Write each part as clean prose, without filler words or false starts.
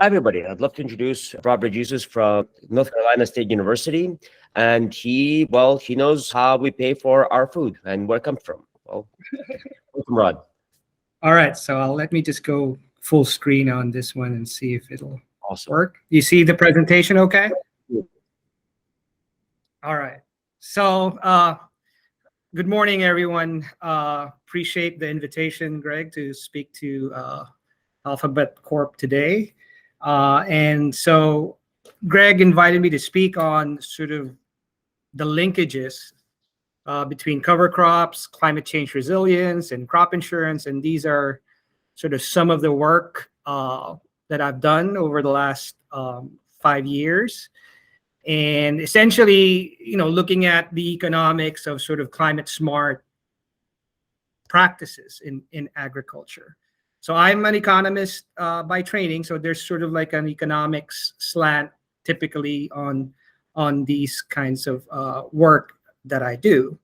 Hi, everybody. I'd love to introduce Rejesus from North Carolina State University. And he knows how we pay for our food and where it comes from. Well, welcome, Rod. All right, so let me just go full screen on this one and see if it'll Awesome. work. You see the presentation okay? All right. So good morning, everyone. Appreciate the invitation, Greg, to speak to Alphabet Corp today. And so Greg invited me to speak on sort of the linkages between cover crops, climate change resilience, and crop insurance. And these are sort of some of the work that I've done over the last 5 years. And essentially, looking at the economics of sort of climate smart practices in agriculture. So I'm an economist by training. So there's sort of like an economics slant typically on these kinds of work that I do.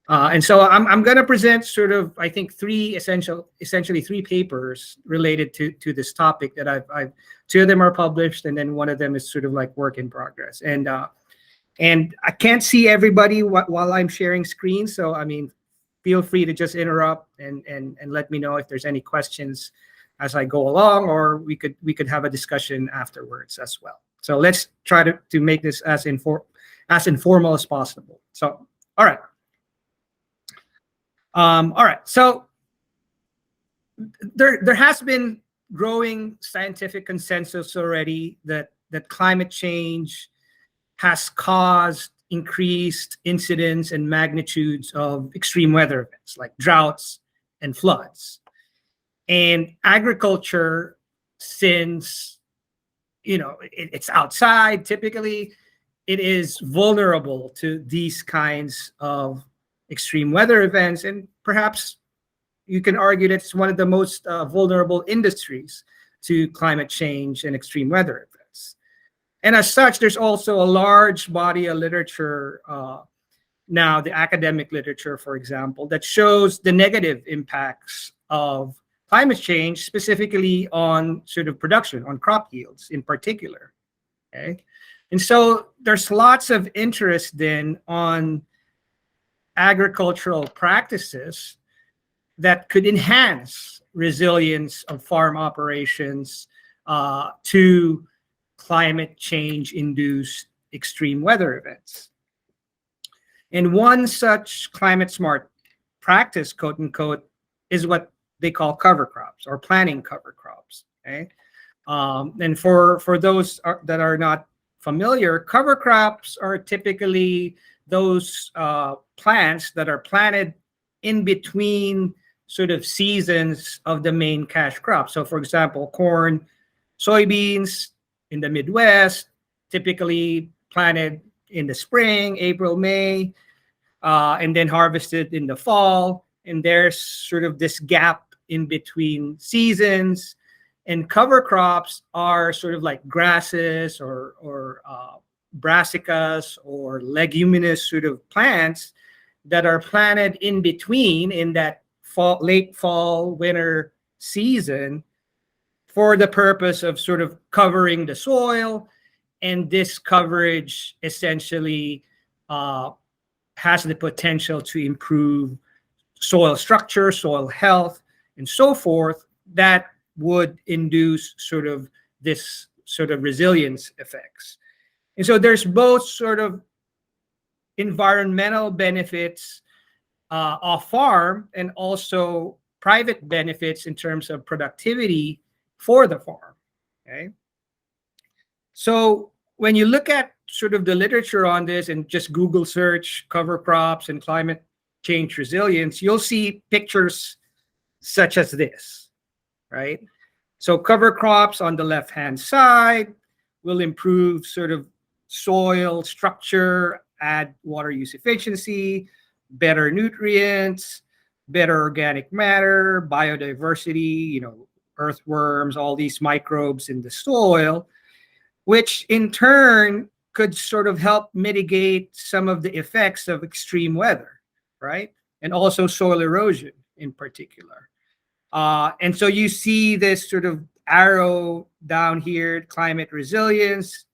And so I'm going to present sort of, I think, essentially three papers related to this topic that I've two of them are published, and then one of them is sort of like work in progress. And I can't see everybody while I'm sharing screen. So, I mean, feel free to just interrupt and let me know if there's any questions as I go along, or we could have a discussion afterwards as well. So let's try to make this as informal as possible. So, all right. All right. So there has been growing scientific consensus already that climate change has caused increased incidence and magnitudes of extreme weather events like droughts and floods. And agriculture, since it's outside, typically it is vulnerable to these kinds of extreme weather events, and perhaps you can argue that it's one of the most vulnerable industries to climate change and extreme weather events. And as such, there's also a large body of literature now, the academic literature, for example, that shows the negative impacts of climate change, specifically on sort of production, on crop yields in particular. Okay, and so there's lots of interest then on agricultural practices that could enhance resilience of farm operations to climate change induced extreme weather events. And one such climate smart practice, quote unquote, is what they call cover crops or planting cover crops. Okay, and for those that are not familiar, cover crops are typically those plants that are planted in between sort of seasons of the main cash crop. So, for example, corn, soybeans in the Midwest, typically planted in the spring, April, May, and then harvested in the fall. And there's sort of this gap in between seasons. And cover crops are sort of like grasses or brassicas or leguminous sort of plants that are planted in between in that late fall, winter season for the purpose of sort of covering the soil. And this coverage essentially has the potential to improve soil structure, soil health, and so forth, that would induce sort of this sort of resilience effects. And so there's both sort of environmental benefits off farm and also private benefits in terms of productivity for the farm. Okay. So when you look at sort of the literature on this and just Google search cover crops and climate change resilience, you'll see pictures such as this, right? So cover crops on the left-hand side will improve sort of soil structure, add water use efficiency, better nutrients, better organic matter, biodiversity, earthworms, all these microbes in the soil, which in turn could sort of help mitigate some of the effects of extreme weather, right? And also soil erosion in particular. And so you see this sort of arrow down here, climate resilience,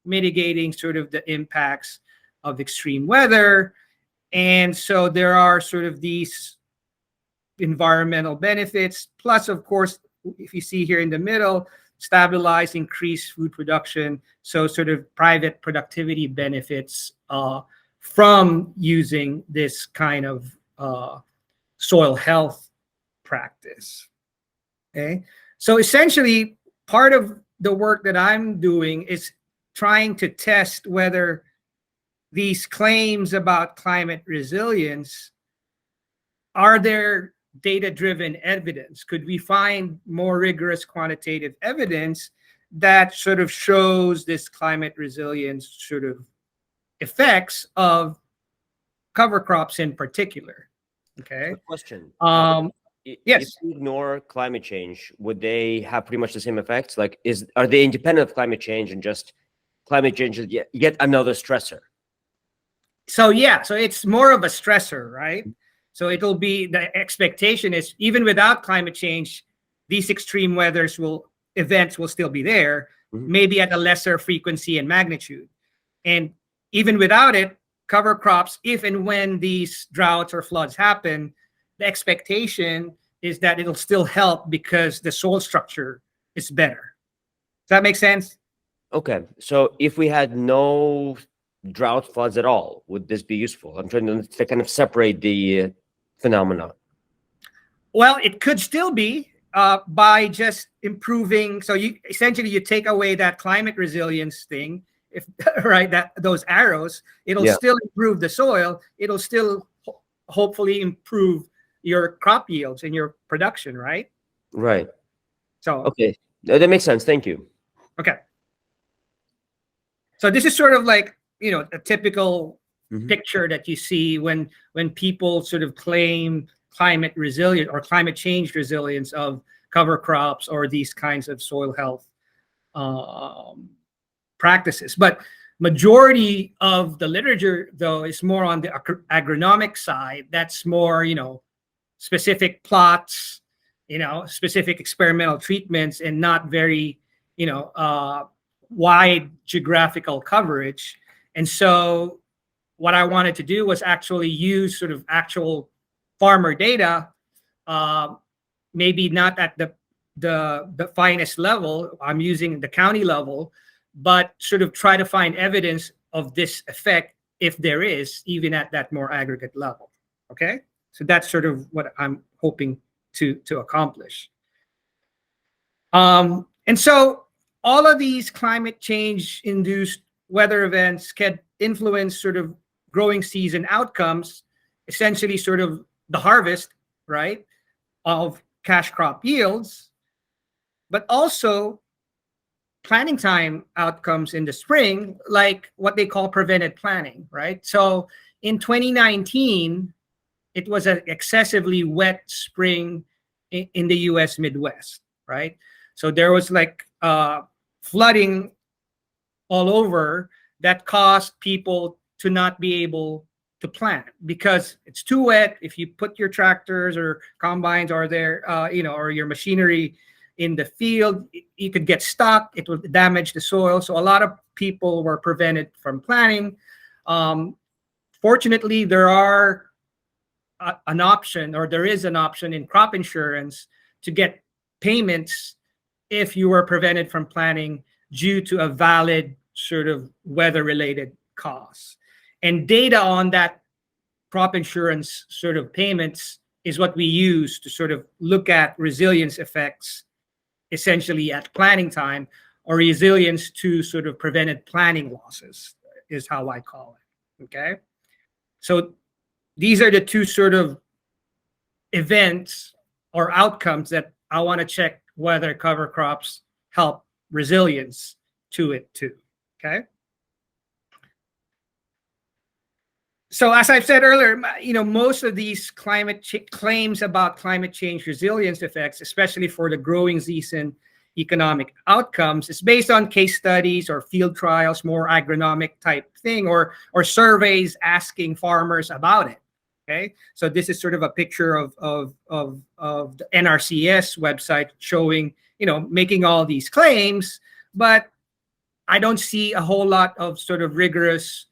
mitigating sort of the impacts of extreme weather. And so there are sort of these environmental benefits, plus, of course, if you see here in the middle, stabilize, increase food production. So sort of private productivity benefits from using this kind of soil health practice. Okay, so essentially, part of the work that I'm doing is trying to test whether these claims about climate resilience, are there data-driven evidence? Could we find more rigorous quantitative evidence that sort of shows this climate resilience sort of effects of cover crops in particular? Okay. Quick question. Yes. If we ignore climate change, would they have pretty much the same effects? Like, are they independent of climate change, and just climate change is yet another stressor? So yeah, so it's more of a stressor, right? So it'll be, the expectation is even without climate change, these extreme events will still be there, maybe at a lesser frequency and magnitude. And even without it, cover crops, if and when these droughts or floods happen, the expectation is that it'll still help because the soil structure is better. Does that make sense? Okay, so if we had no drought, floods at all, would this be useful? I'm trying to kind of separate the phenomena. Well, it could still be by just improving. So you essentially you take away that climate resilience thing, if right, that those arrows, it'll still improve the soil. It'll still hopefully improve your crop yields and your production, right? Right. So okay, that makes sense. Thank you. Okay. So this is sort of like, you know, a typical picture that you see when people sort of claim climate resilience or climate change resilience of cover crops or these kinds of soil health practices. But majority of the literature, though, is more on the agronomic side. That's more, you know, specific plots, you know, specific experimental treatments, and not very, you know, wide geographical coverage. And so what I wanted to do was actually use sort of actual farmer data, maybe not at the finest level, I'm using the county level, but sort of try to find evidence of this effect, if there is, even at that more aggregate level. Okay, so that's sort of what I'm hoping to accomplish. And so all of these climate change induced weather events can influence sort of growing season outcomes, essentially sort of the harvest, right, of cash crop yields, but also planting time outcomes in the spring, like what they call prevented planting, right? So in 2019, it was an excessively wet spring in the US Midwest, right? So there was like flooding all over that caused people to not be able to plant because it's too wet. If you put your tractors or combines or you know, or your machinery in the field, you could get stuck. It would damage the soil. So a lot of people were prevented from planting. Fortunately, there are an option, or there is an option in crop insurance to get payments if you were prevented from planting due to a valid sort of weather-related cause. And data on that crop insurance sort of payments is what we use to sort of look at resilience effects, essentially at planting time, or resilience to sort of prevented planting losses is how I call it. Okay, so these are the two sort of events or outcomes that I want to check whether cover crops help resilience to it too. Okay. So as I've said earlier, you know, most of these claims about climate change resilience effects, especially for the growing season economic outcomes, is based on case studies or field trials, more agronomic type thing, or surveys asking farmers about it. Okay, so this is sort of a picture of the NRCS website showing making all these claims, but I don't see a whole lot of sort of rigorous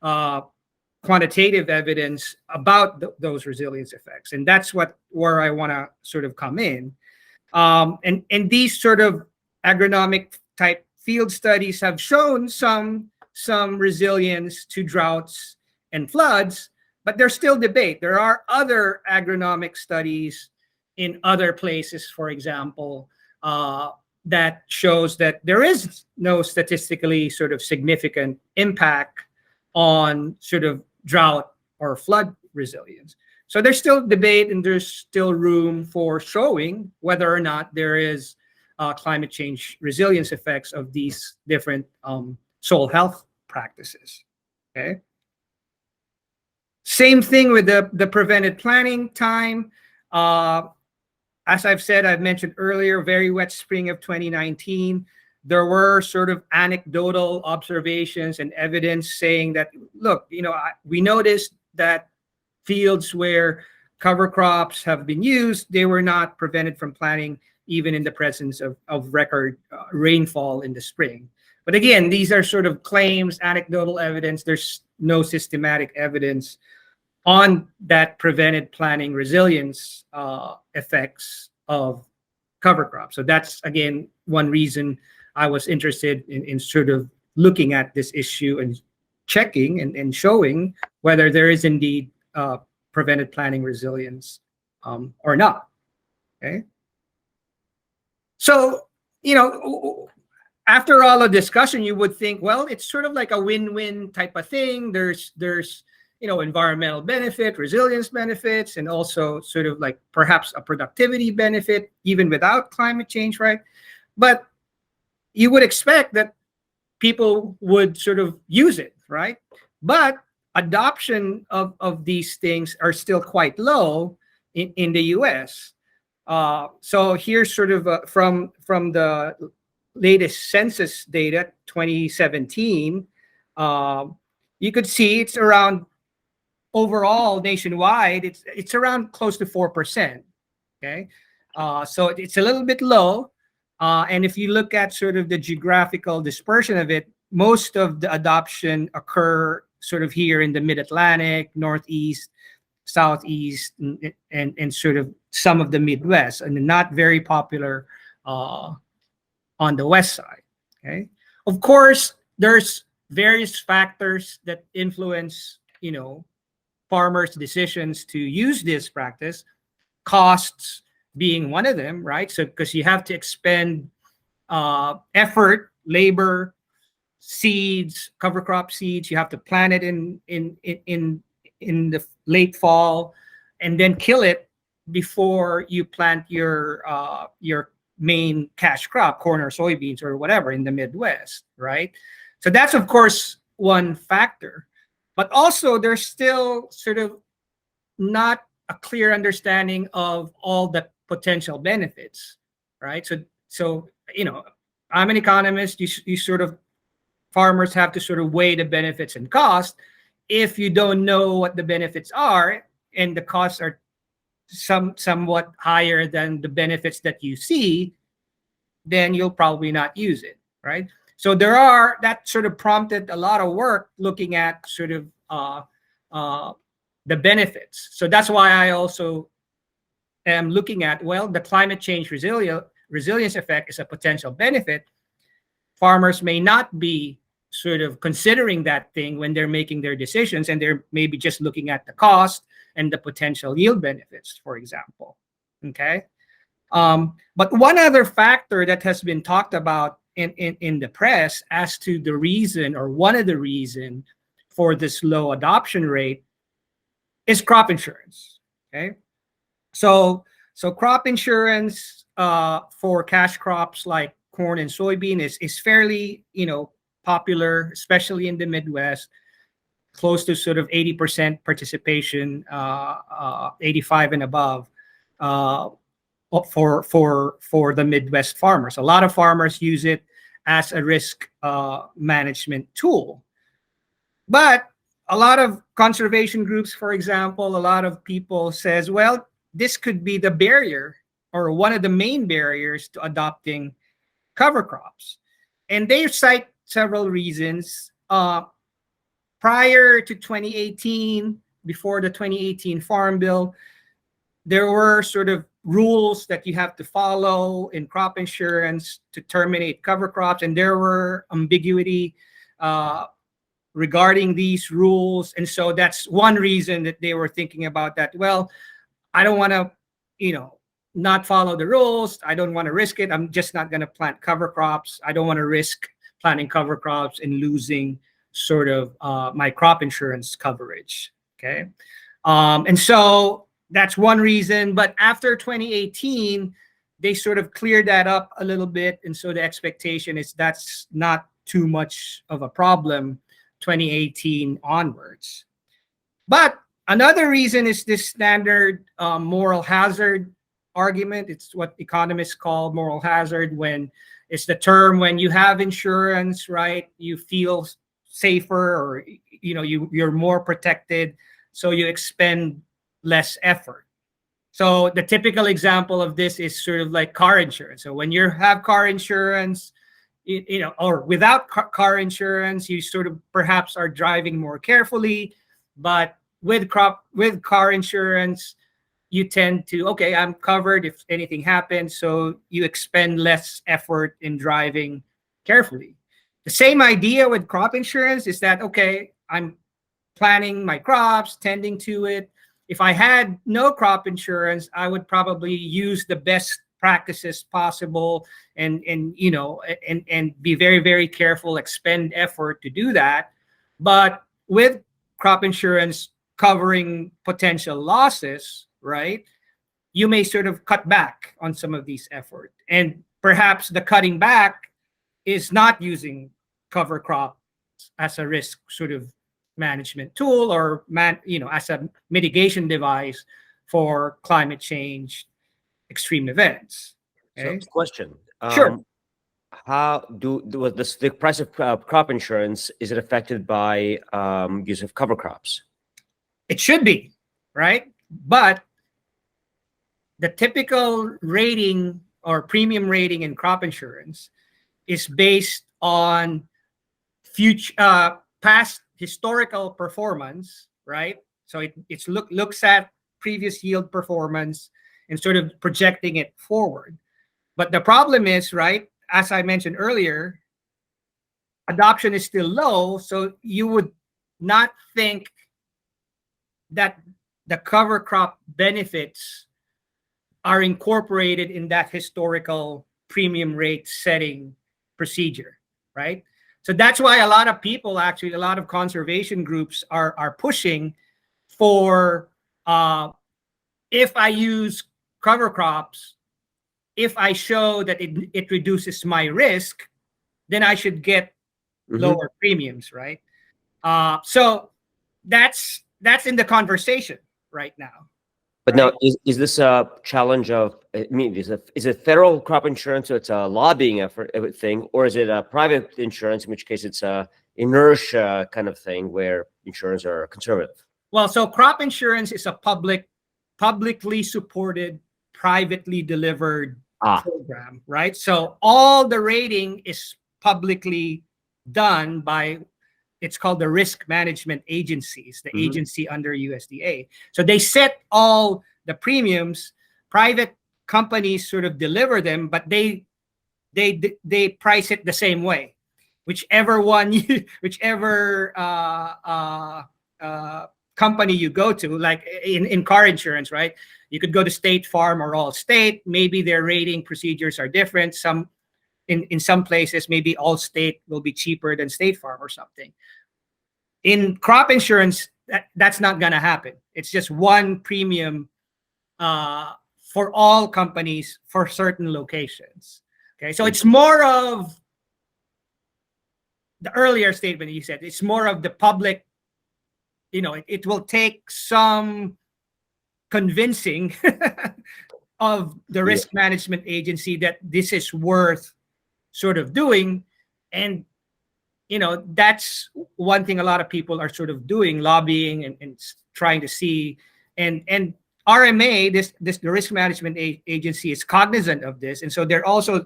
quantitative evidence about those resilience effects. And that's where I want to sort of come in. And these sort of agronomic type field studies have shown some resilience to droughts and floods, but there's still debate. There are other agronomic studies in other places, for example, that shows that there is no statistically sort of significant impact on sort of drought or flood resilience. So there's still debate, and there's still room for showing whether or not there is climate change resilience effects of these different soil health practices. Okay. Same thing with the prevented planting time. As I've said, I've mentioned earlier, very wet spring of 2019. There were sort of anecdotal observations and evidence saying that, look, we noticed that fields where cover crops have been used, they were not prevented from planting even in the presence of record rainfall in the spring. But again, these are sort of claims, anecdotal evidence. There's no systematic evidence on that prevented planting resilience effects of cover crops. So that's, again, one reason I was interested in sort of looking at this issue and checking and showing whether there is indeed prevented planting resilience or not. Okay. So, after all the discussion, you would think, well, it's sort of like a win-win type of thing. There's environmental benefit, resilience benefits, and also sort of like perhaps a productivity benefit, even without climate change, right? But you would expect that people would sort of use it, right? But adoption of these things are still quite low in the US. So here's sort of from the latest census data, 2017, you could see it's around, overall nationwide, it's around close to 4%. Okay, so it's a little bit low. And if you look at sort of the geographical dispersion of it, most of the adoption occur sort of here in the Mid-Atlantic, Northeast, Southeast, and sort of some of the Midwest, and not very popular on the West side. Okay, of course, there's various factors that influence, farmers' decisions to use this practice, costs being one of them, right? So because you have to expend effort, labor, seeds, cover crop seeds, you have to plant it in the late fall, and then kill it before you plant your main cash crop, corn or soybeans or whatever in the Midwest, right? So that's, of course, one factor. But also, there's still sort of not a clear understanding of all the potential benefits, right? So I'm an economist. You sort of, farmers have to sort of weigh the benefits and costs. If you don't know what the benefits are and the costs are somewhat higher than the benefits that you see, then you'll probably not use it, right? So that sort of prompted a lot of work looking at sort of the benefits. So that's why I also am looking at, well, the climate change resilience effect is a potential benefit. Farmers may not be sort of considering that thing when they're making their decisions, and they're maybe just looking at the cost and the potential yield benefits, for example. Okay. But one other factor that has been talked about in the press as to the reason, or one of the reasons for this low adoption rate, is crop insurance. Okay, so crop insurance for cash crops like corn and soybean is fairly popular, especially in the Midwest, close to sort of 80% participation, 85 and above. For the Midwest farmers. A lot of farmers use it as a risk management tool. But a lot of conservation groups, for example, a lot of people says, well, this could be the barrier or one of the main barriers to adopting cover crops. And they cite several reasons. Prior to 2018, before the 2018 Farm Bill, there were sort of rules that you have to follow in crop insurance to terminate cover crops, and there were ambiguity regarding these rules. And so that's one reason that they were thinking about that. Well, I don't want to, not follow the rules. I don't want to risk it. I'm just not going to plant cover crops. I don't want to risk planting cover crops and losing sort of my crop insurance coverage. Okay. And so that's one reason. But after 2018, they sort of cleared that up a little bit. And so the expectation is that's not too much of a problem 2018 onwards. But another reason is this standard moral hazard argument. It's what economists call moral hazard, when it's the term when you have insurance, right? You feel safer, or you're more protected, so you expend less effort. So the typical example of this is sort of like car insurance. So when you have car insurance, or without car insurance, you sort of perhaps are driving more carefully, but with car insurance, you tend to, okay, I'm covered if anything happens, so you expend less effort in driving carefully. The same idea with crop insurance is that, okay, I'm planting my crops, tending to it. If I had no crop insurance, I would probably use the best practices possible and be very, very careful, expend effort to do that. But with crop insurance covering potential losses, right, you may sort of cut back on some of these effort. And perhaps the cutting back is not using cover crop as a risk sort of management tool, or as a mitigation device for climate change extreme events. Okay? So, question. Sure. How the price of crop insurance, is it affected by use of cover crops? It should be, right? But the typical rating or premium rating in crop insurance is based on past historical performance, right? So it looks at previous yield performance and sort of projecting it forward. But the problem is, right, as I mentioned earlier, adoption is still low, so you would not think that the cover crop benefits are incorporated in that historical premium rate setting procedure, right? So that's why a lot of people, actually, a lot of conservation groups are pushing for, if I use cover crops, if I show that it reduces my risk, then I should get lower premiums, right? So that's in the conversation right now. But now, is this a challenge of, is it federal crop insurance, so it's a lobbying effort thing, or is it a private insurance, in which case it's a inertia kind of thing where insurers are conservative? Well, so crop insurance is a publicly supported, privately delivered program, right? So all the rating is publicly done by, it's called the risk management agencies, the agency under USDA. So they set all the premiums. Private companies sort of deliver them, but they price it the same way. Whichever company you go to, like in car insurance, right? You could go to State Farm or Allstate. Maybe their rating procedures are different. In some places, maybe Allstate will be cheaper than State Farm or something. In crop insurance, that's not going to happen. It's just one premium for all companies for certain locations. Okay, so it's more of the earlier statement you said. It's more of the public. It will take some convincing of the risk management agency that this is worth sort of doing. And that's one thing a lot of people are sort of doing, lobbying and trying to see. And RMA, the risk management agency, is cognizant of this, and so they're also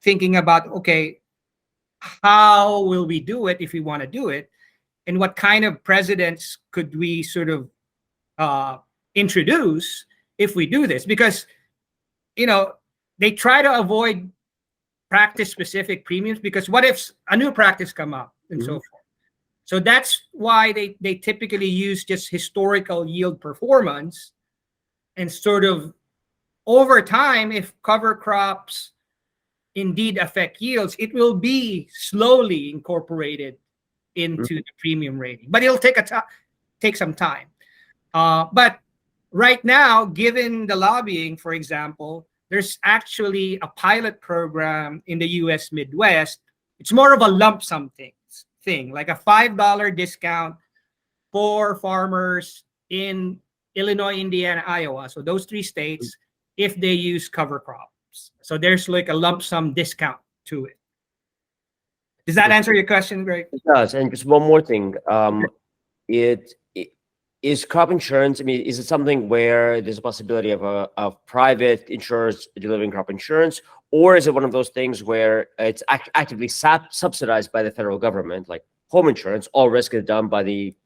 thinking about, okay, how will we do it if we want to do it, and what kind of precedents could we sort of introduce if we do this? Because they try to avoid practice-specific premiums, because what if a new practice come up and so forth? So that's why they typically use just historical yield performance, and sort of over time, if cover crops indeed affect yields, it will be slowly incorporated into the premium rating, but it'll take some time. But right now, given the lobbying, for example, there's actually a pilot program in the US Midwest. It's more of a lump sum thing, like a $5 discount for farmers in Illinois, Indiana, Iowa. So those 3 states, if they use cover crops. So there's like a lump sum discount to it. Does that answer your question, Greg? It does. And just one more thing. It is crop insurance. I mean, is it something where there's a possibility of private insurers delivering crop insurance, or is it one of those things where it's actively subsidized by the federal government, like home insurance? All risk is done by the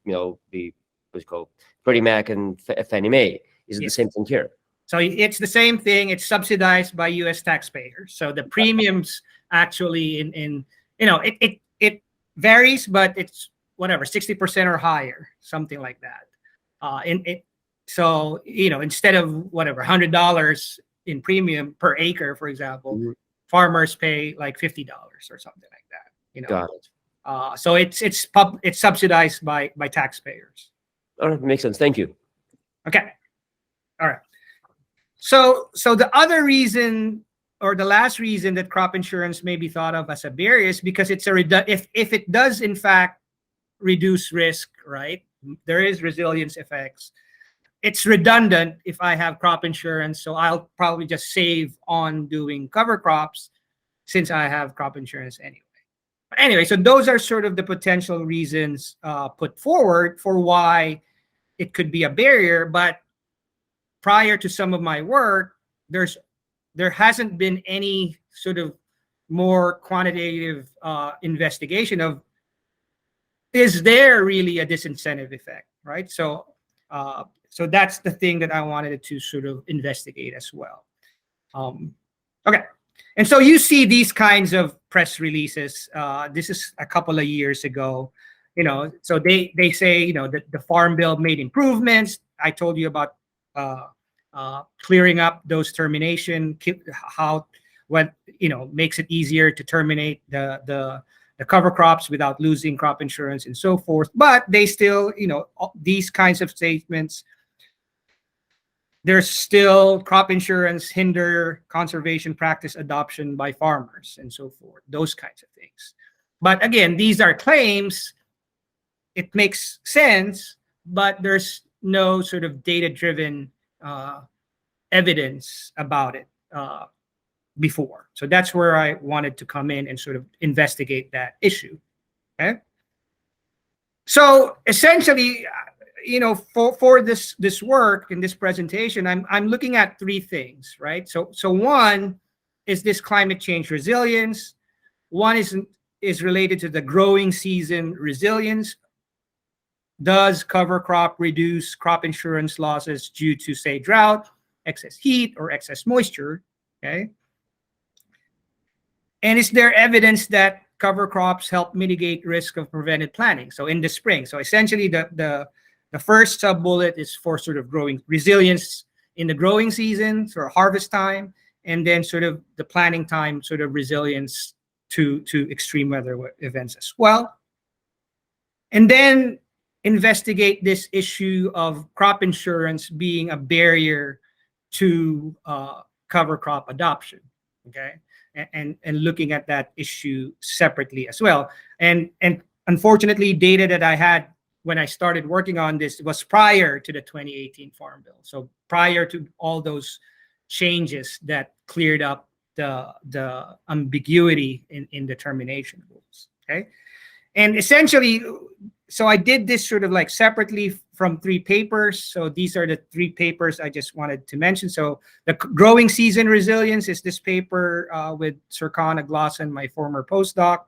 what's called Freddie Mac and Fannie Mae. Is it the same thing here? So it's the same thing. It's subsidized by U.S. taxpayers. So the premiums actually it varies, but it's whatever 60% or higher, something like that. So instead of whatever $100 in premium per acre, for example, farmers pay like $50 or something like that. Got it. So it's subsidized by taxpayers. All right, makes sense. Thank you. Okay. All right. So the other reason, or the last reason, that crop insurance may be thought of as a barrier is because it's if it does in fact reduce risk, right? There is resilience effects. It's redundant if I have crop insurance, so I'll probably just save on doing cover crops since I have crop insurance anyway. But anyway, so those are sort of the potential reasons put forward for why it could be a barrier. But prior to some of my work, there hasn't been any sort of more quantitative investigation of, is there really a disincentive effect, right? So that's the thing that I wanted to sort of investigate as well. Okay, and so you see these kinds of press releases. This is a couple of years ago. So they say that the Farm Bill made improvements. I told you about clearing up those termination, makes it easier to terminate the cover crops without losing crop insurance and so forth. But they still, these kinds of statements, there's still crop insurance hinder conservation practice adoption by farmers and so forth, those kinds of things. But again, these are claims. It makes sense, but there's no sort of data-driven evidence about it before. So that's where I wanted to come in and sort of investigate that issue. Okay. So essentially, for this work in this presentation, I'm looking at 3 things, right? So one is this climate change resilience. One is related to the growing season resilience. Does cover crop reduce crop insurance losses due to, say, drought, excess heat, or excess moisture? Okay. And is there evidence that cover crops help mitigate risk of prevented planting? So in the spring. So essentially the first sub-bullet is for sort of growing resilience in the growing season, sort of harvest time, and then sort of the planting time, sort of resilience to extreme weather events as well. And then investigate this issue of crop insurance being a barrier to cover crop adoption, okay? And looking at that issue separately as well. And unfortunately, data that I had when I started working on this was prior to the 2018 Farm Bill. So prior to all those changes that cleared up the ambiguity in the termination rules, okay? And essentially, so I did this sort of like separately from 3 papers. So these are the 3 papers I just wanted to mention. So the growing season resilience is this paper with Sircana Glosson, my former postdoc.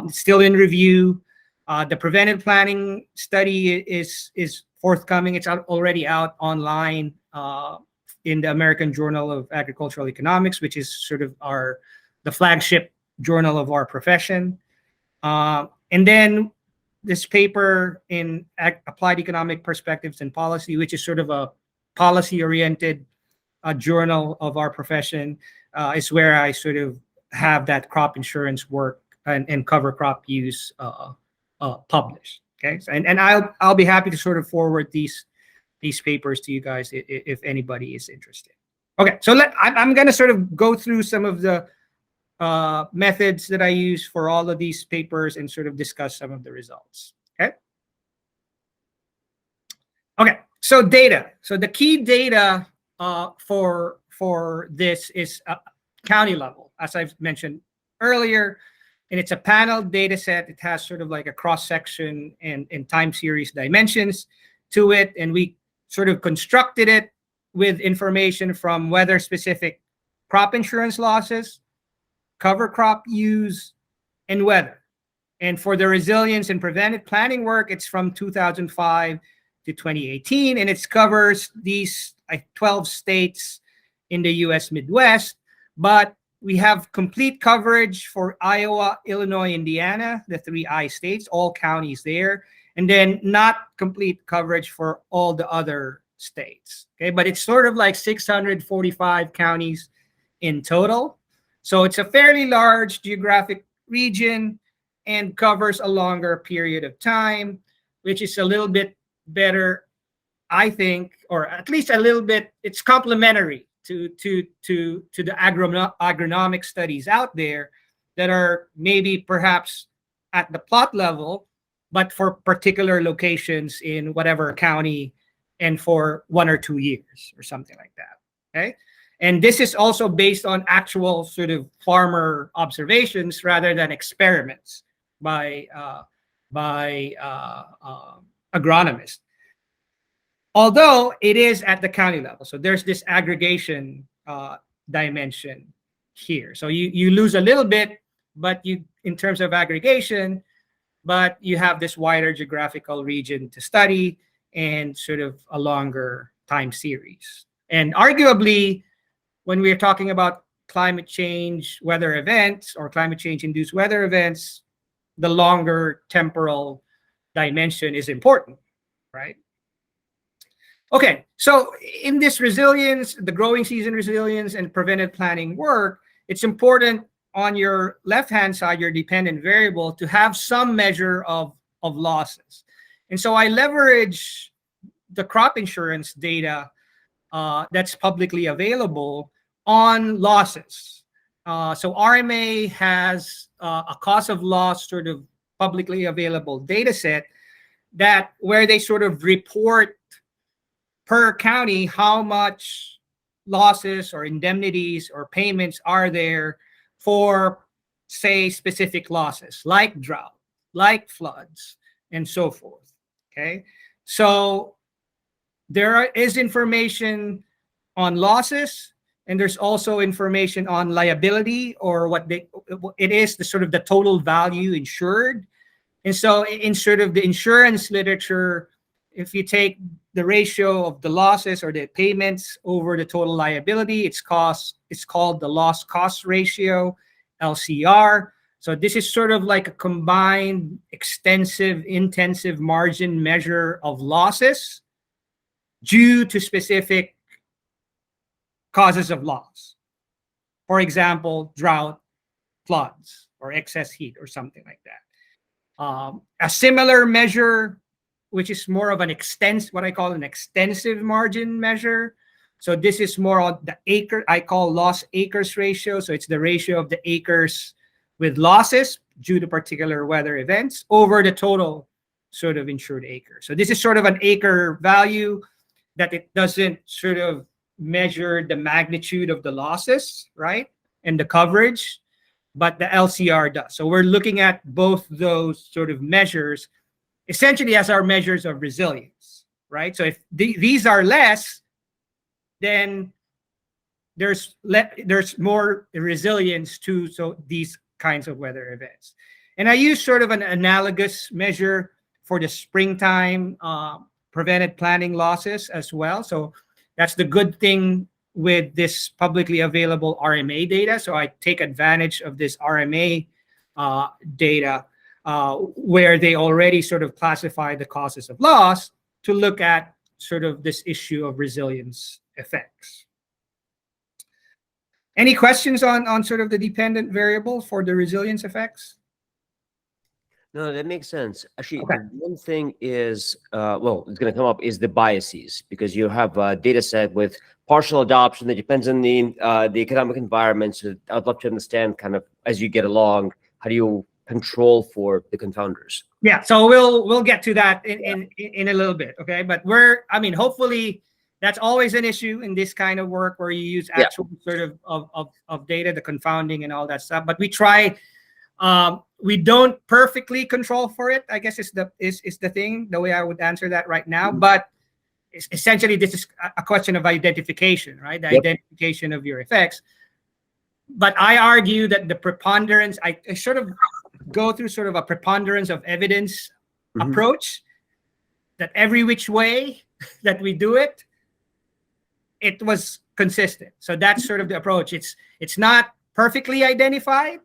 It's still in review. The preventive planning study is forthcoming. It's already out online in the American Journal of Agricultural Economics, which is sort of the flagship journal of our profession. And then this paper in Applied Economic Perspectives and Policy, which is sort of a policy-oriented journal of our profession, is where I sort of have that crop insurance work and cover crop use published. Okay, and I'll be happy to sort of forward these papers to you guys if anybody is interested. Okay, so I'm going to sort of go through some of the methods that I use for all of these papers and sort of discuss some of the results. Okay. Okay. So data. So the key data for this is county level, as I've mentioned earlier, and it's a panel data set. It has sort of like a cross section and time series dimensions to it, and we sort of constructed it with information from weather specific crop insurance losses, cover crop use, and weather. And for the resilience and preventive planning work, it's from 2005 to 2018, and it covers these 12 states in the US Midwest. But we have complete coverage for Iowa, Illinois, Indiana, the 3 I states, all counties there, and then not complete coverage for all the other states. Okay, but it's sort of like 645 counties in total. So it's a fairly large geographic region and covers a longer period of time, which is a little bit better, I think, or at least a little bit, it's complementary to the agronomic studies out there that are maybe perhaps at the plot level, but for particular locations in whatever county and for 1 or 2 years or something like that. Okay. And this is also based on actual sort of farmer observations rather than experiments by agronomists. Although it is at the county level. So there's this aggregation dimension here. So you lose a little bit, but you in terms of aggregation, but you have this wider geographical region to study and sort of a longer time series. And arguably, when we're talking about climate change weather events or climate change induced weather events, the longer temporal dimension is important, right? Okay, so in this resilience, the growing season resilience and preventive planning work, it's important on your left-hand side, your dependent variable, to have some measure of losses. And so I leverage the crop insurance data that's publicly available on losses. So RMA has a cost of loss sort of publicly available data set that where they sort of report per county how much losses or indemnities or payments are there for, say, specific losses like drought, like floods, and so forth. Okay, so there is information on losses, and there's also information on liability, or it is the sort of the total value insured. And so in sort of the insurance literature, if you take the ratio of the losses or the payments over the total liability, it's called the loss cost ratio, LCR. So this is sort of like a combined extensive intensive margin measure of losses due to specific causes of loss. For example, drought, floods, or excess heat, or something like that. A similar measure, which is more of what I call an extensive margin measure. So this is more on the acre, I call loss acres ratio. So it's the ratio of the acres with losses due to particular weather events over the total sort of insured acre. So this is sort of an acre value that it doesn't sort of measure the magnitude of the losses, right? And the coverage, but the LCR does. So we're looking at both those sort of measures essentially as our measures of resilience, right? So if these are less, then there's more resilience to these kinds of weather events. And I use sort of an analogous measure for the springtime prevented planting losses as well. So that's the good thing with this publicly available RMA data. So I take advantage of this RMA data where they already sort of classify the causes of loss to look at sort of this issue of resilience effects. Any questions on sort of the dependent variable for the resilience effects? No, that makes sense. Actually, Okay. one thing is, well, it's going to come up is the biases, because you have a data set with partial adoption that depends on the economic environment. So I'd love to understand kind of as you get along, how do you control for the confounders? Yeah, so we'll get to that in a little bit, okay? But hopefully that's always an issue in this kind of work where you use actual sort of data, the confounding and all that stuff. But we try. We don't perfectly control for it, I guess is the thing, the way I would answer that right now. But essentially, this is a question of identification, right? The identification of your effects. But I argue that the preponderance, I sort of go through sort of a preponderance of evidence approach, that every which way that we do it, it was consistent. So that's sort of the approach. It's not perfectly identified,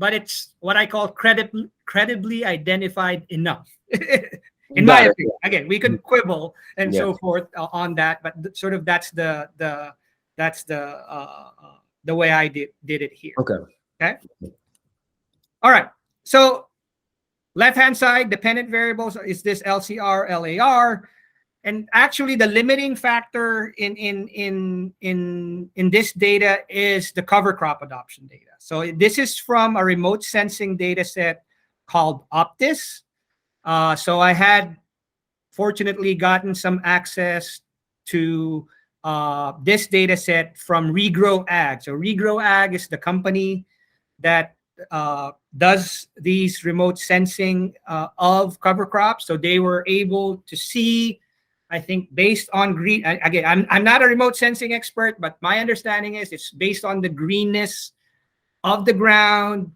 but it's what I call credibly identified enough. In my opinion, again, we could quibble and so forth on that, but sort of that's the way I did it here. Okay. All right. So left-hand side, dependent variables is this LCR, LAR. And actually, the limiting factor in this data is the cover crop adoption data. So this is from a remote sensing data set called OPTIS. So I had fortunately gotten some access to this data set from Regrow Ag. So Regrow Ag is the company that does these remote sensing of cover crops. So they were able to see, I think, based on green, again, I'm not a remote sensing expert, but my understanding is it's based on the greenness of the ground.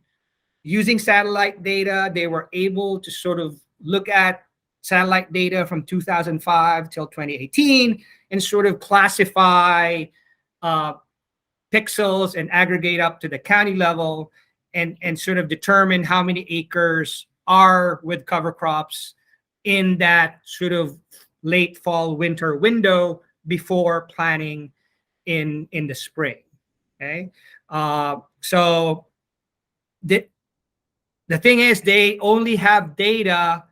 Using satellite data, they were able to sort of look at satellite data from 2005 till 2018 and sort of classify pixels and aggregate up to the county level and sort of determine how many acres are with cover crops in that sort of late fall winter window before planting in the spring. Okay, so the thing is, they only have data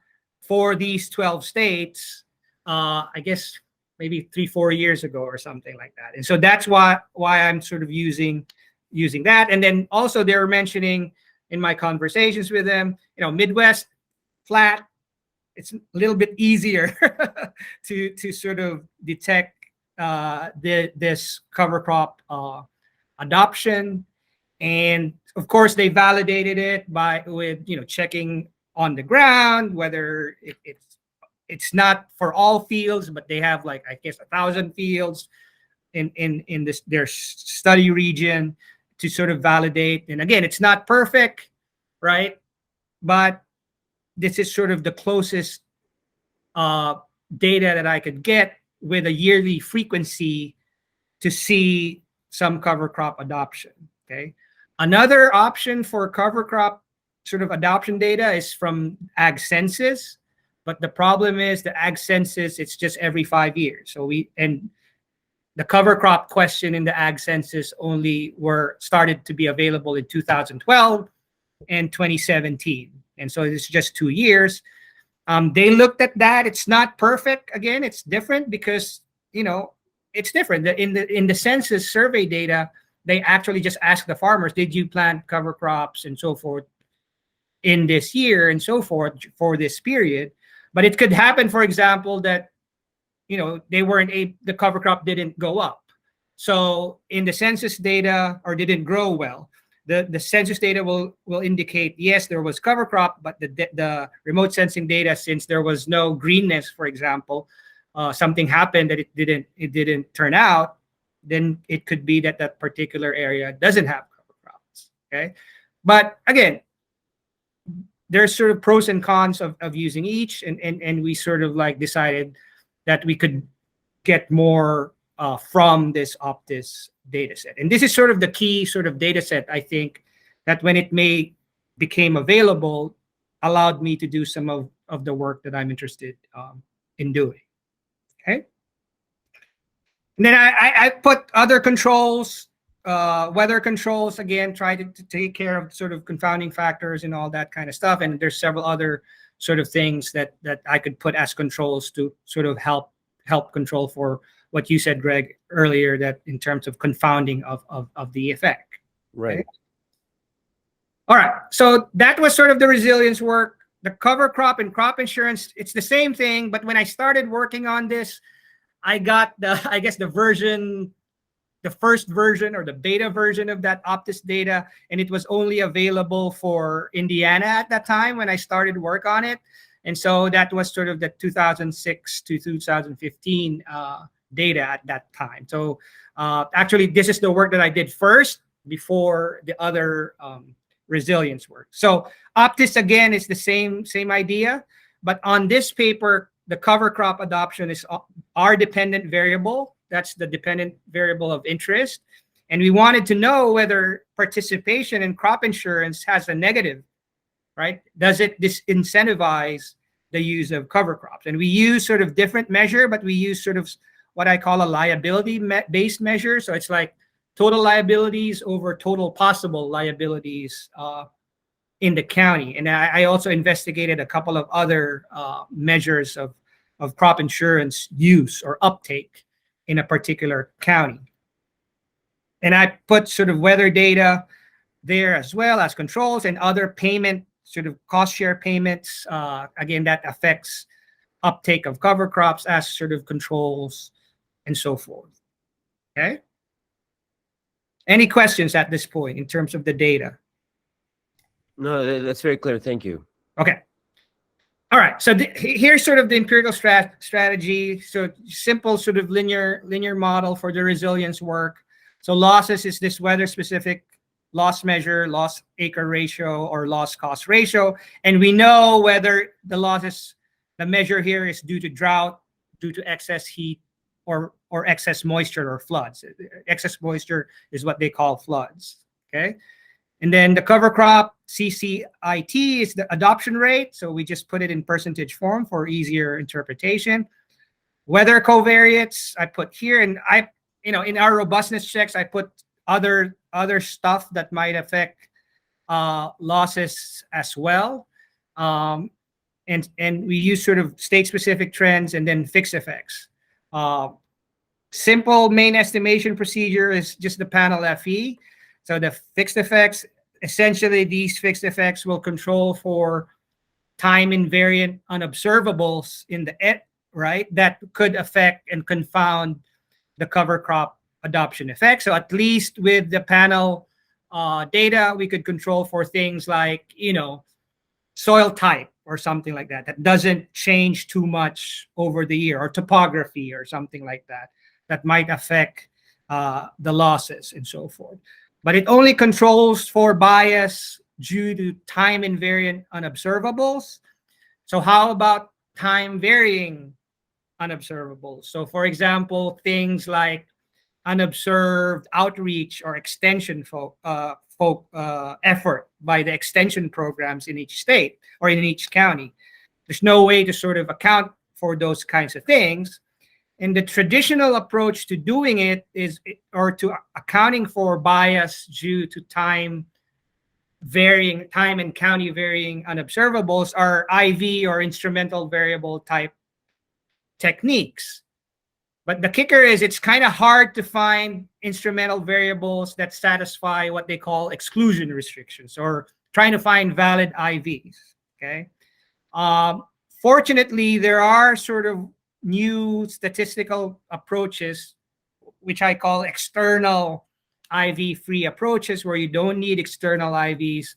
for these 12 states, I guess maybe 3-4 years ago or something like that. And so that's why I'm sort of using that. And then also they were mentioning in my conversations with them, Midwest flat, it's a little bit easier to sort of detect this cover crop adoption. And of course, they validated it with checking on the ground whether it's not for all fields, but they have like, I guess, 1,000 fields in their study region to sort of validate. And again, it's not perfect, right? But this is sort of the closest data that I could get with a yearly frequency to see some cover crop adoption. Okay. Another option for cover crop sort of adoption data is from Ag Census, but the problem is the Ag Census, it's just every 5 years. So the cover crop question in the Ag Census only started to be available in 2012 and 2017. And so it's just 2 years. They looked at that. It's not perfect. Again, it's different because, it's different. In the census survey data, they actually just ask the farmers, did you plant cover crops and so forth in this year and so forth for this period? But it could happen, for example, that, the cover crop didn't go up. So in the census data, or didn't grow well, the census data will indicate, yes, there was cover crop, but the remote sensing data, since there was no greenness, for example, something happened that it didn't turn out, then it could be that that particular area doesn't have cover crops. Okay, but again, there's sort of pros and cons of using each, and we sort of like decided that we could get more from this Optis data set. And this is sort of the key sort of data set, I think, that when it became available, allowed me to do some of the work that I'm interested in doing. Okay. And then I put other controls, weather controls, again, try to take care of sort of confounding factors and all that kind of stuff. And there's several other sort of things that I could put as controls to sort of help control for what you said, Greg, earlier, that in terms of confounding of the effect. Right. Okay? All right. So that was sort of the resilience work. The cover crop and crop insurance, it's the same thing. But when I started working on this, I got the first version or the beta version of that Optis data, and it was only available for Indiana at that time when I started work on it. And so that was sort of the 2006 to 2015 data at that time. So actually, this is the work that I did first before the other resilience work. So Optis, again, is the same idea, but on this paper, the cover crop adoption is our dependent variable. That's the dependent variable of interest. And we wanted to know whether participation in crop insurance has a negative, right? Does it disincentivize the use of cover crops? And we use sort of different measure, but we use sort of what I call a liability-based measure. So it's like total liabilities over total possible liabilities in the county. And I also investigated a couple of other measures of crop insurance use or uptake in a particular county. And I put sort of weather data there as well as controls and other payment, sort of cost share payments. Again, that affects uptake of cover crops as sort of controls and so forth. Okay. Any questions at this point in terms of the data? No, that's very clear. Thank you. Okay. All right. So here's sort of the empirical strategy. So simple sort of linear model for the resilience work. So losses is this weather-specific loss measure, loss acre ratio, or loss cost ratio. And we know whether the losses, the measure here is due to drought, due to excess heat, or excess moisture or floods. Excess moisture is what they call floods. Okay. And then the cover crop, CCIT, is the adoption rate. So we just put it in percentage form for easier interpretation. Weather covariates, I put here. And in our robustness checks, I put other stuff that might affect losses as well. And we use sort of state-specific trends and then fixed effects. Simple main estimation procedure is just the panel FE. So the fixed effects, essentially these fixed effects will control for time invariant unobservables in the right, that could affect and confound the cover crop adoption effect. So at least with the panel data, we could control for things like, soil type or something like that doesn't change too much over the year, or topography or something like that might affect the losses and so forth. But it only controls for bias due to time invariant unobservables. So how about time varying unobservables? So for example, things like unobserved outreach or extension effort by the extension programs in each state or in each county. There's no way to sort of account for those kinds of things. And the traditional approach to doing it to accounting for bias due to time and county varying unobservables are IV or instrumental variable type techniques. But the kicker is it's kind of hard to find instrumental variables that satisfy what they call exclusion restrictions, or trying to find valid IVs. Okay. Fortunately, there are sort of new statistical approaches, which I call external IV-free approaches where you don't need external IVs,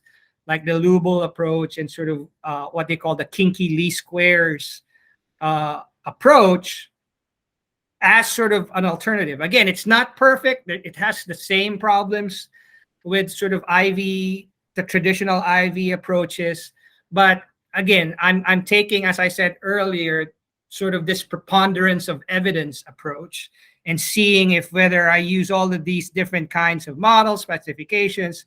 like the Lubel approach and sort of what they call the kinky least squares approach, as sort of an alternative. Again, it's not perfect. It has the same problems with sort of IV, the traditional IV approaches. But again, I'm taking, as I said earlier, sort of this preponderance of evidence approach and seeing if whether I use all of these different kinds of model specifications,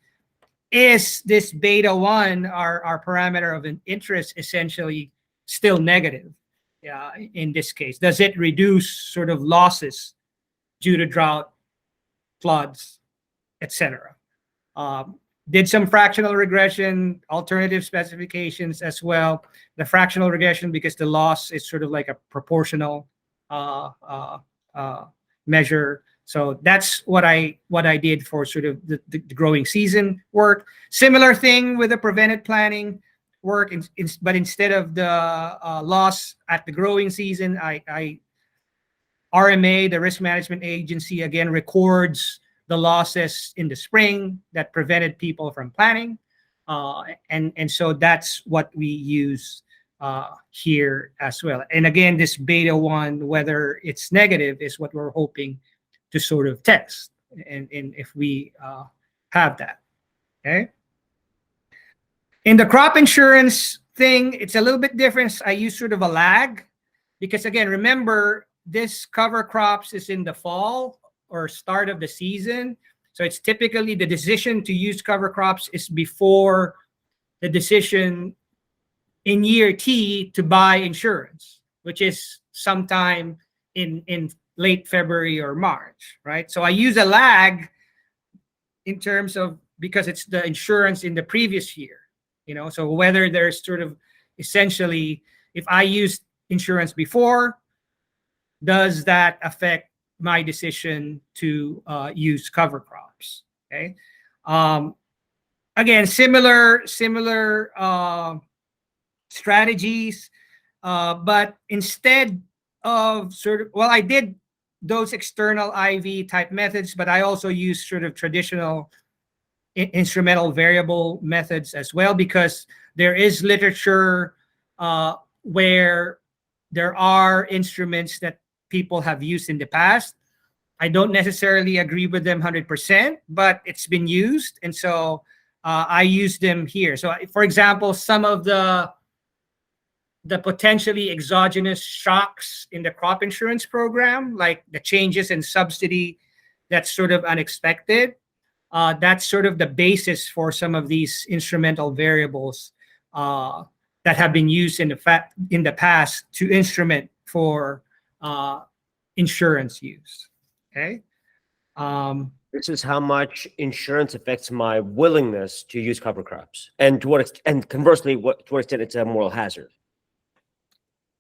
is this beta 1, our parameter of an interest, essentially still negative in this case? Does it reduce sort of losses due to drought, floods, etc.? Did some fractional regression, alternative specifications as well. The fractional regression, because the loss is sort of like a proportional measure. So that's what I did for sort of the growing season work. Similar thing with the prevented planning work, but instead of the loss at the growing season, RMA, the risk management agency, again records the losses in the spring that prevented people from planning. And so that's what we use here as well. And again, this beta 1, whether it's negative, is what we're hoping to sort of test. And if we have that, okay? In the crop insurance thing, it's a little bit different. I use sort of a lag because, again, remember, this cover crops is in the fall or start of the season. So it's typically the decision to use cover crops is before the decision in year T to buy insurance, which is sometime in late February or March, right? So I use a lag in terms of, because it's the insurance in the previous year, so whether there's sort of essentially, if I used insurance before, does that affect my decision to use cover crops? Okay. Again, similar strategies, but instead of sort of, well, I did those external IV type methods, but I also use sort of traditional instrumental variable methods as well, because there is literature where there are instruments that people have used in the past. I don't necessarily agree with them 100%, but it's been used. And so I use them here. So for example, some of the potentially exogenous shocks in the crop insurance program, like the changes in subsidy that's sort of unexpected, that's sort of the basis for some of these instrumental variables that have been used in the past to instrument for insurance use. Okay. This is how much insurance affects my willingness to use cover crops, and to what and conversely, to what extent it's a moral hazard.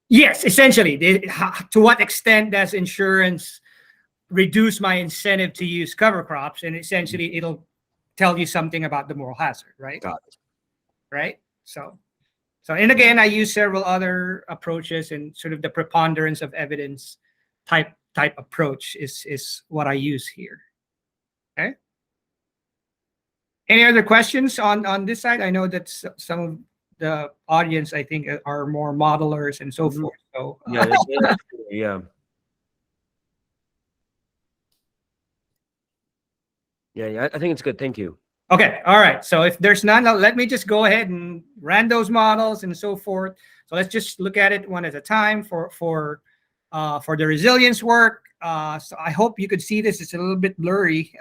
Yes, essentially, to what extent does insurance reduce my incentive to use cover crops? And essentially, it'll tell you something about the moral hazard, right? Got it. Right. So, and again, I use several other approaches, and sort of the preponderance of evidence type approach is what I use here. Okay. Any other questions on this side? I know that some of the audience, I think, are more modelers and so forth. So yeah. I think it's good. Thank you. Okay. All right. So if there's none, let me just go ahead and run those models and so forth. So let's just look at it one at a time for the resilience work. So I hope you could see this. It's a little bit blurry,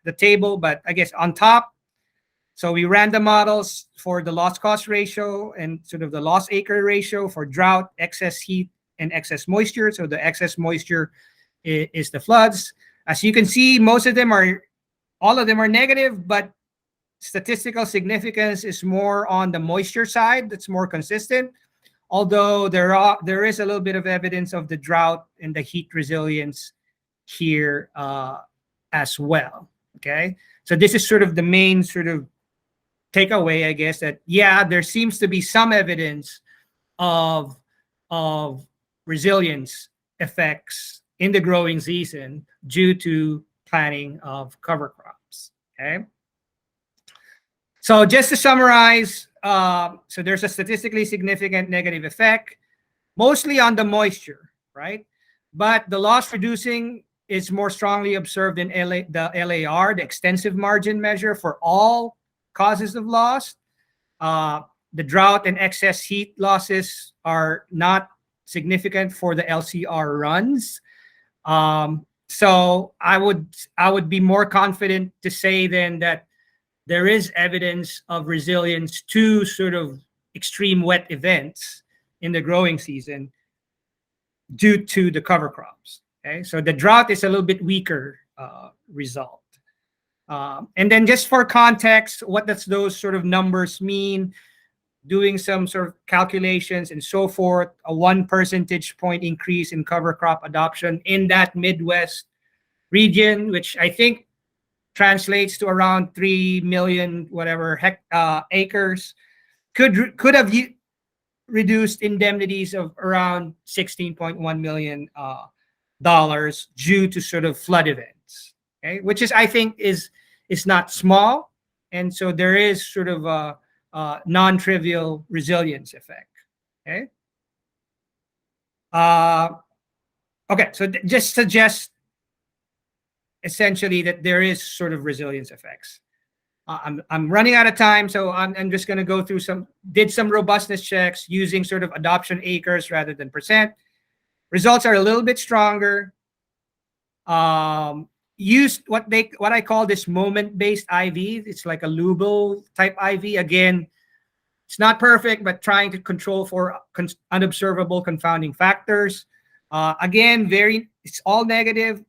the table, but I guess on top. So we ran the models for the loss cost ratio and sort of the loss acre ratio for drought, excess heat, and excess moisture. So the excess moisture is the floods. As you can see, all of them are negative, but statistical significance is more on the moisture side. That's more consistent. Although there is a little bit of evidence of the drought and the heat resilience here as well. Okay, so this is sort of the main sort of takeaway, I guess, that there seems to be some evidence of resilience effects in the growing season due to planning of cover crop. Okay. So just to summarize, so there's a statistically significant negative effect, mostly on the moisture, right? But the loss reducing is more strongly observed in the LAR, the extensive margin measure for all causes of loss. The drought and excess heat losses are not significant for the LCR runs. So I would be more confident to say then that there is evidence of resilience to sort of extreme wet events in the growing season due to the cover crops. Okay, so the drought is a little bit weaker result. And then just for context, what does those sort of numbers mean? Doing some sort of calculations and so forth, a 1 percentage point increase in cover crop adoption in that Midwest region, which I think translates to around 3 million whatever acres, could have reduced indemnities of around $16.1 million due to sort of flood events. Okay, which is, I think, is not small, and so there is sort of a non-trivial resilience effect. Okay. Okay, so just suggest essentially that there is sort of resilience effects. I'm running out of time, so I'm just going to go through did some robustness checks using sort of adoption acres rather than percent. Results are a little bit stronger. Used what I call this moment-based IV. It's like a Lubel type IV. Again, it's not perfect, but trying to control for unobservable confounding factors. Again, it's all negative.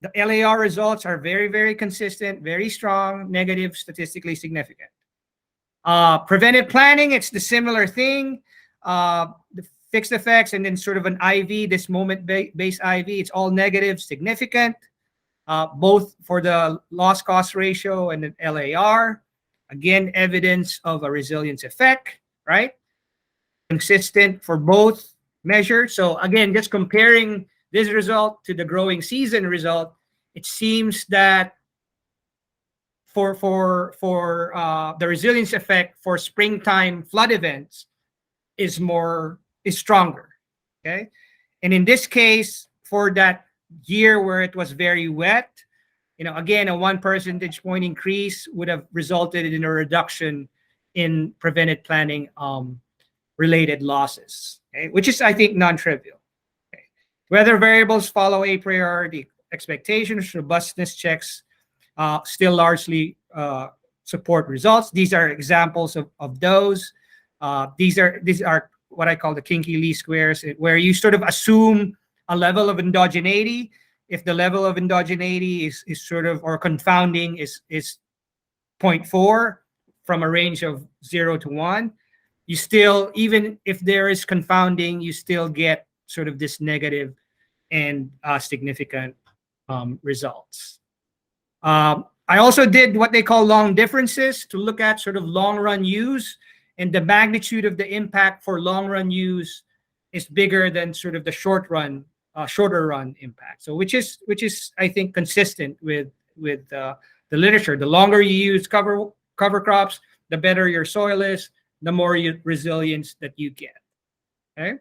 The LAR results are very, very consistent, very strong, negative, statistically significant. Preventive planning, it's the similar thing. The fixed effects and then sort of an IV, this moment-based IV, it's all negative, significant, both for the loss cost ratio and the LAR. Again, evidence of a resilience effect, right? Consistent for both measures. So again, just comparing this result to the growing season result, it seems that for the resilience effect for springtime flood events is stronger. Okay, and in this case, for that year where it was very wet, again, a 1 percentage point increase would have resulted in a reduction in preventive planning related losses, okay? Which is, I think, non-trivial. Okay. Whether variables follow a priori expectations, robustness checks still largely support results. These are examples of those. These are what I call the kinky least squares, where you sort of assume a level of endogeneity. If the level of endogeneity is sort of, or confounding is 0.4 from a range of 0 to 1, you still, even if there is confounding, you still get sort of this negative and significant results. I also did what they call long differences to look at sort of long run use, and the magnitude of the impact for long run use is bigger than sort of the shorter run impact. So which is I think consistent with the literature. The longer you use cover crops, the better your soil is, the more resilience that you get. Okay.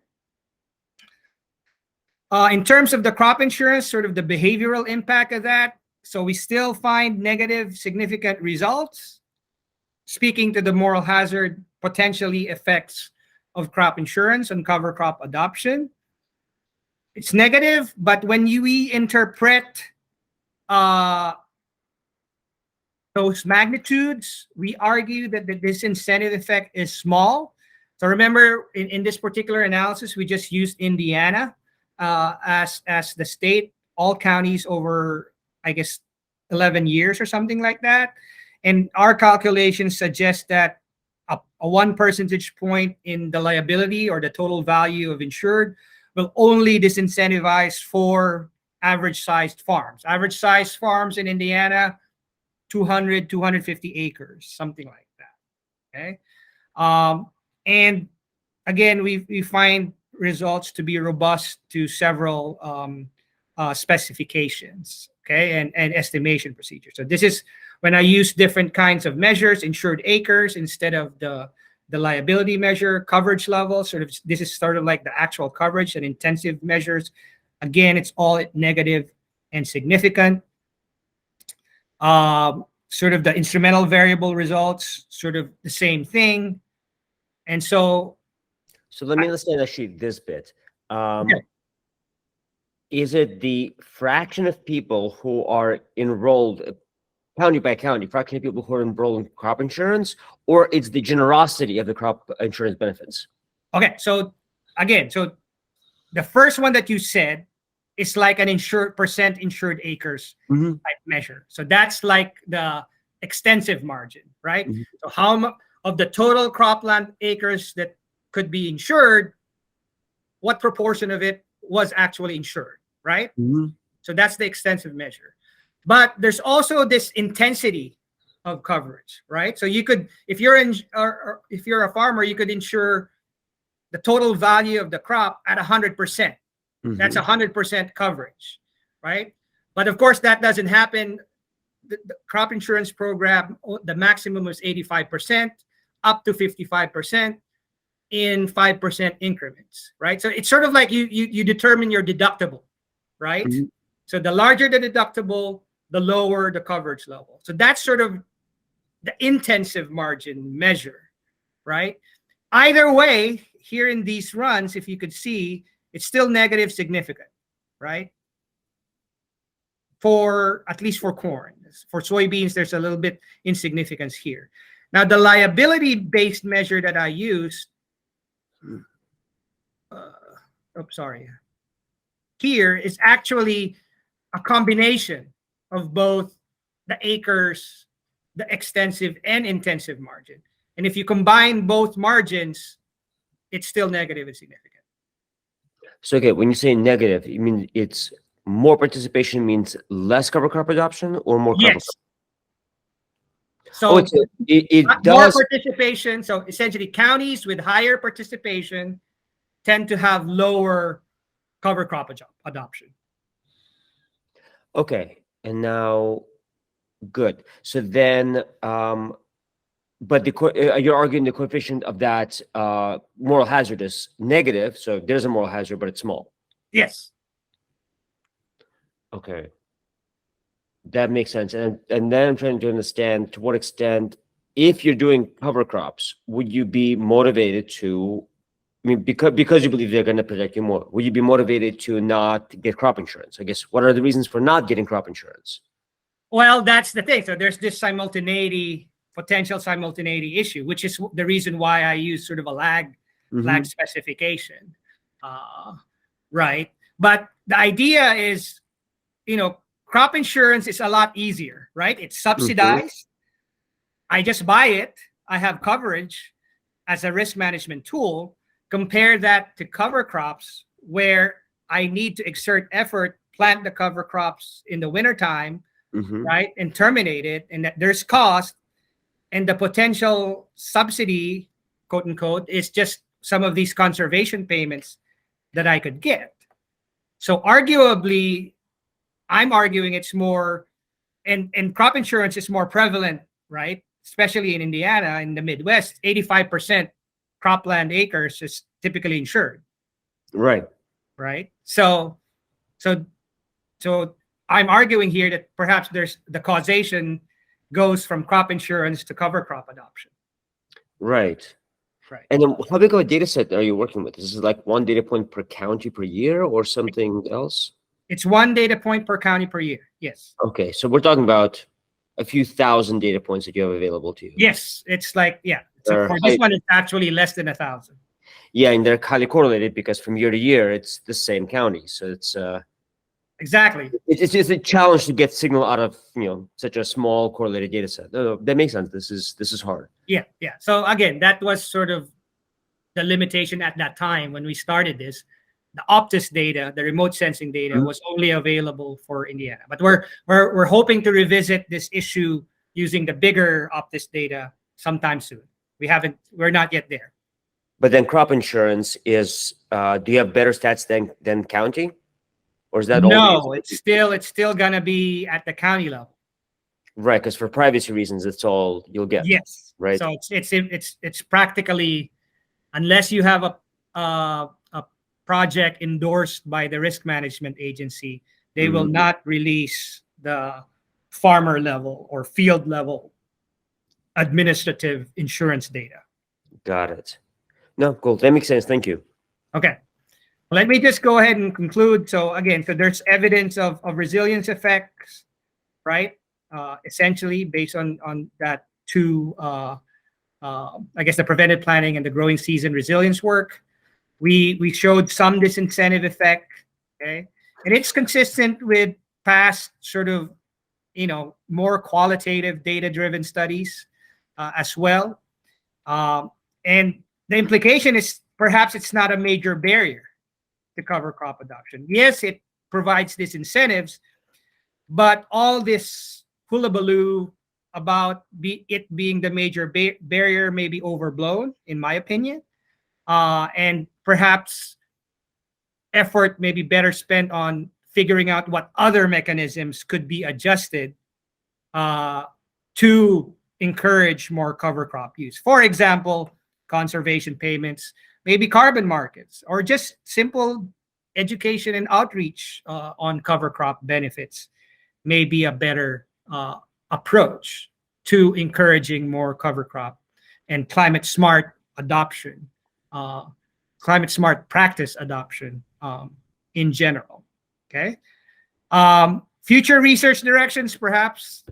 In terms of the crop insurance, sort of the behavioral impact of that, so we still find negative significant results, speaking to the moral hazard potentially effects of crop insurance and cover crop adoption. It's negative, but when we interpret those magnitudes, we argue that the disincentive effect is small. So remember, in this particular analysis, we just used Indiana as the state, all counties over, I guess, 11 years or something like that. And our calculations suggest that a 1 percentage point in the liability or the total value of insured will only disincentivize for average-sized farms. Average-sized farms in Indiana, 200, 250 acres, something like that. Okay, and again, we find results to be robust to several specifications. Okay, and estimation procedures. So this is when I use different kinds of measures, insured acres instead of the liability measure, coverage level, this is sort of like the actual coverage and intensive measures. Again, it's all negative and significant. Sort of the instrumental variable results, sort of the same thing. And so let me understand actually this bit. okay. Is it the fraction of people who are enrolled, county by county, fraction of people who are enrolled in crop insurance, or it's the generosity of the crop insurance benefits? Okay, so again, so the first one that you said is like an percent insured acres type measure. So that's like the extensive margin, right? So how of the total cropland acres that could be insured, what proportion of it was actually insured, right? So that's the extensive measure. But there's also this intensity of coverage, right? So you could, if you're a farmer, you could insure the total value of the crop at 100%. That's 100% coverage, right? But of course, that doesn't happen. The crop insurance program, the maximum was 85%, up to 55% in 5% increments, right? So it's sort of like you determine your deductible, right? So the larger the deductible, the lower the coverage level. So that's sort of the intensive margin measure, right? Either way, here in these runs, if you could see, it's still negative significant, right? For at least for corn. For soybeans, there's a little bit insignificance here. Now, the liability-based measure that I used, here is actually a combination of both the acres, the extensive and intensive margin. And if you combine both margins, it's still negative and significant. So, okay, when you say negative, you mean it's more participation means less cover crop adoption or more cover crop? So it more does participation. So essentially counties with higher participation tend to have lower cover crop adoption. Okay, and now good. So then but you're arguing the coefficient of that moral hazard is negative, so there's a moral hazard, but it's small. Yes. Okay, that makes sense. And then I'm trying to understand to what extent, if you're doing cover crops, would you be motivated to, I mean, because you believe they're going to protect you more, would you be motivated to not get crop insurance? I guess, what are the reasons for not getting crop insurance? Well, that's the thing. So there's this potential simultaneity issue, which is the reason why I use sort of a lag specification, right? But the idea is, crop insurance is a lot easier, right? It's subsidized. I just buy it. I have coverage as a risk management tool. Compare that to cover crops, where I need to exert effort, plant the cover crops in the wintertime, right? And terminate it. And that there's cost. And the potential subsidy, quote unquote, is just some of these conservation payments that I could get. So arguably, I'm arguing it's more, and crop insurance is more prevalent, right? Especially in Indiana, in the Midwest, 85% cropland acres is typically insured. Right. Right. So I'm arguing here that perhaps there's the causation goes from crop insurance to cover crop adoption. Right. Right. And then how big of a data set are you working with? Is this like one data point per county per year or something else? It's one data point per county per year. Yes. Okay. So we're talking about a few thousand data points that you have available to you. Yes. It's like, yeah. So for this one, it's actually less than 1,000. Yeah. And they're highly correlated because from year to year, it's the same county. So it's exactly. It's just a challenge to get signal out of such a small correlated data set. That makes sense. This is hard. Yeah. So again, that was sort of the limitation at that time when we started this. The Optus data, the remote sensing data, was only available for Indiana. But we're hoping to revisit this issue using the bigger Optus data sometime soon. We're not yet there. But then crop insurance is. Do you have better stats than county? Or is that no? It's still gonna be at the county level. Right, because for privacy reasons, it's all you'll get. Yes. Right. So it's practically, unless you have a project endorsed by the risk management agency, they will not release the farmer level or field level administrative insurance data. Got it. No, cool. That makes sense. Thank you. Okay. Let me just go ahead and conclude. So again, so there's evidence of resilience effects, right? Essentially based on that two, I guess the preventive planning and the growing season resilience work. We showed some disincentive effect, okay? And it's consistent with past sort of, more qualitative data-driven studies as well. And the implication is perhaps it's not a major barrier to cover crop adoption. Yes, it provides these incentives, but all this hullabaloo about it being the major barrier may be overblown, in my opinion. And perhaps effort may be better spent on figuring out what other mechanisms could be adjusted to encourage more cover crop use. For example, conservation payments, maybe carbon markets, or just simple education and outreach on cover crop benefits may be a better approach to encouraging more cover crop and climate smart adoption, climate smart practice adoption in general. Okay. Future research directions, perhaps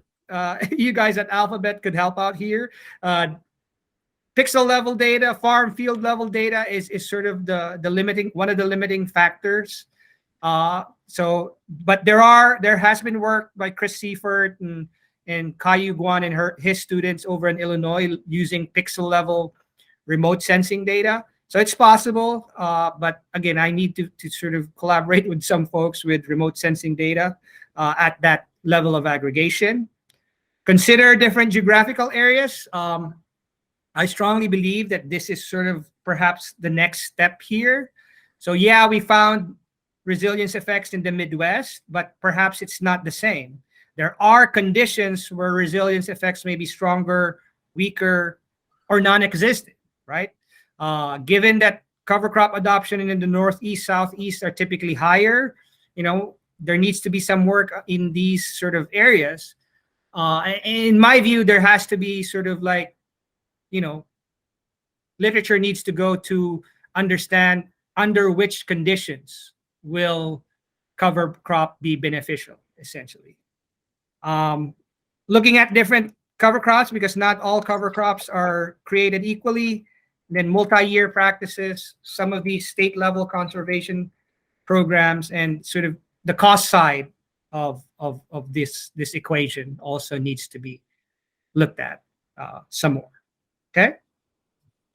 you guys at Alphabet could help out here. Pixel level data, farm field level data is sort of the limiting, one of the limiting factors. But there has been work by Chris Seifert and Kai-Yu Guan and his students over in Illinois using pixel level remote sensing data. So it's possible, but again, I need to sort of collaborate with some folks with remote sensing data at that level of aggregation. Consider different geographical areas. I strongly believe that this is sort of perhaps the next step here. So yeah, we found resilience effects in the Midwest, but perhaps it's not the same. There are conditions where resilience effects may be stronger, weaker, or non-existent, right? Given that cover crop adoption in the Northeast, Southeast are typically higher, there needs to be some work in these sort of areas. In my view, there has to be sort of like, literature needs to go to understand under which conditions will cover crop be beneficial, essentially. Looking at different cover crops, because not all cover crops are created equally, then multi-year practices, some of these state-level conservation programs, and sort of the cost side of this equation also needs to be looked at some more. Okay.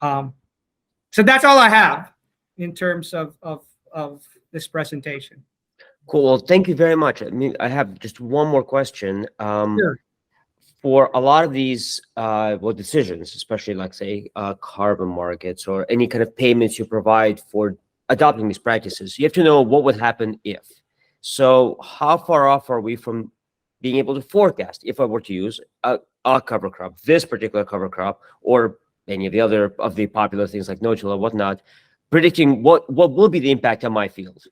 So that's all I have in terms of this presentation. Cool. Well, thank you very much. I mean, I have just one more question. Sure. For a lot of these decisions, especially like say carbon markets or any kind of payments you provide for adopting these practices, you have to know what would happen if. So how far off are we from being able to forecast if I were to use a cover crop, this particular cover crop, or any of the other of the popular things like no-till or whatnot, predicting what will be the impact on my field?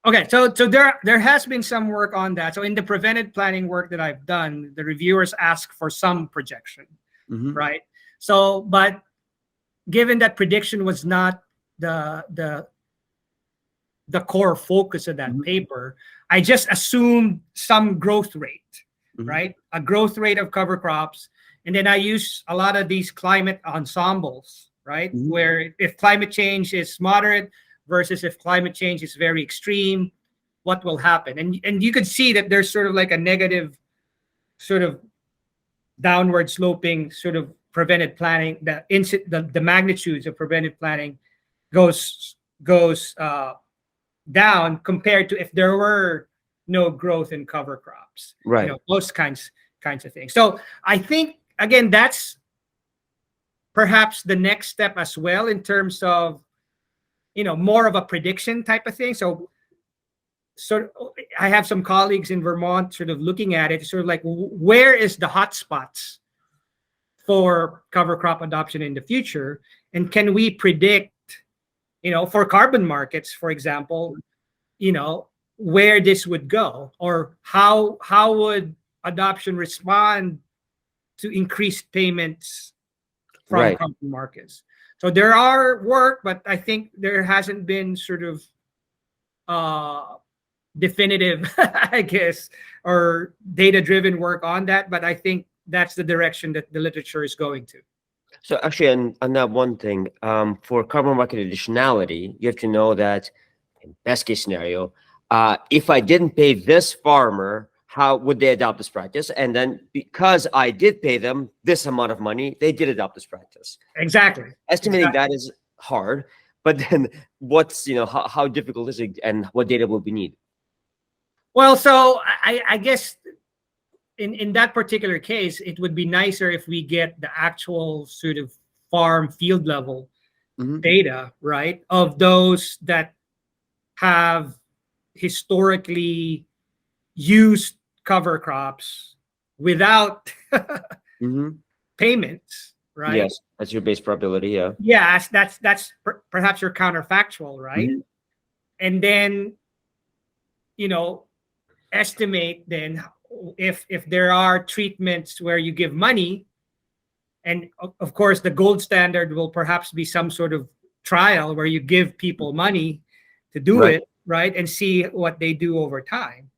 Okay, so there has been some work on that. So in the preventive planning work that I've done, the reviewers ask for some projection, right? So, but given that prediction was not the core focus of that paper, I just assumed some growth rate, right? A growth rate of cover crops. And then I use a lot of these climate ensembles, right? Where if climate change is moderate versus if climate change is very extreme, what will happen? And you could see that there's sort of like a negative, sort of downward sloping sort of preventive planning. The magnitudes of preventive planning goes down compared to if there were no growth in cover crops, right? Those kinds of things. So I think again that's perhaps the next step as well in terms of more of a prediction type of thing. So I have some colleagues in Vermont sort of looking at it, sort of like, where is the hotspots for cover crop adoption in the future? And can we predict, for carbon markets, for example, where this would go, or how would adoption respond to increased payments from Right. carbon markets? So there are work, but I think there hasn't been sort of definitive, I guess, or data-driven work on that. But I think that's the direction that the literature is going to. So actually, on that one thing, for carbon market additionality, you have to know that in best case scenario, if I didn't pay this farmer, how would they adopt this practice? And then because I did pay them this amount of money, they did adopt this practice. Exactly. Estimating that is hard, but then what's, how difficult is it, and what data will we need? Well, so I guess in that particular case, it would be nicer if we get the actual sort of farm field level data, right, of those that have historically used cover crops without payments, right? Yes, that's your base probability. Yeah. Yes, that's perhaps your counterfactual, right? And then, estimate then if there are treatments where you give money, and of course the gold standard will perhaps be some sort of trial where you give people money to do it, right, and see what they do over time.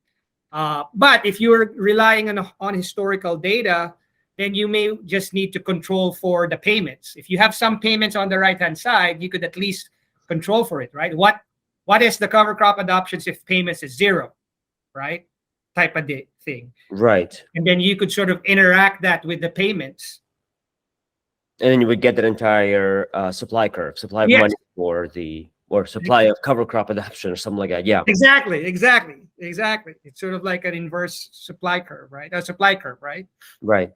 But if you're relying on historical data, then you may just need to control for the payments. If you have some payments on the right-hand side, you could at least control for it, right? What is the cover crop adoptions if payments is zero, right? Type of thing. Right. And then you could sort of interact that with the payments. And then you would get that entire supply curve, supply of money for or supply of cover crop adoption or something like that. Yeah. Exactly. It's sort of like an inverse supply curve, right? A supply curve, right? Right.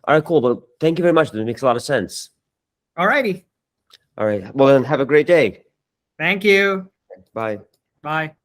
All right, cool. Well, thank you very much. That makes a lot of sense. All righty. All right. Well, then have a great day. Thank you. Bye. Bye.